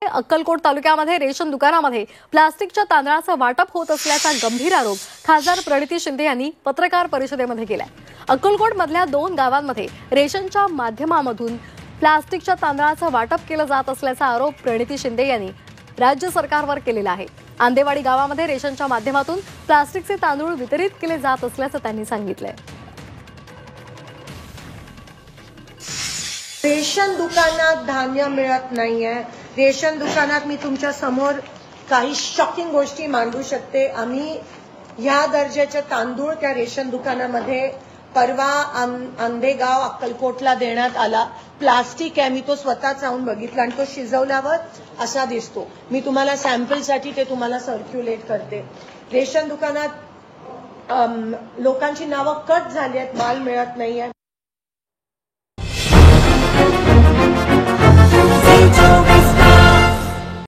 अक्कलकोट तालुक्यामध्ये रेशन दुकानामध्ये प्लास्टिकच्या तांदळाचं वाटप होत असल्याचा गंभीर आरोप खासदार प्रणिती शिंदे यांनी पत्रकार परिषदेमध्ये केलाय। अक्कलकोटमधल्या 2 गावांमध्ये रेशनच्या माध्यमामधून प्लास्टिकच्या तांदळाचं वाटप केलं जात असल्याचा आरोप प्रणिती शिंदे यांनी राज्य सरकारवर केलेला आहे। आंदेवाडी गावामध्ये रेशनच्या माध्यमातून प्लास्टिकचे तांदूळ वितरित केले जात असल्याचं त्यांनी सांगितलंय। रेशन दुकानात धान्य मिळत नाहीये। रेशन दुकानात मी तुमच्या समोर काही शॉकिंग गोष्टी मांडू शकते। आम्ही या दर्जाचे तांदूळ त्या रेशन दुकानामध्ये परवा आंदेगाव अक्कलकोटला देण्यात आला। प्लास्टिक आहे, मी तो स्वतः जाऊन बघितला आणि तो शिजवल्यावर असा दिसतो। मी तुम्हाला सॅम्पलसाठी ते तुम्हाला सर्क्युलेट करते। रेशन दुकानात लोकांची नावं कट झाली आहेत, माल मिळत नाहीये।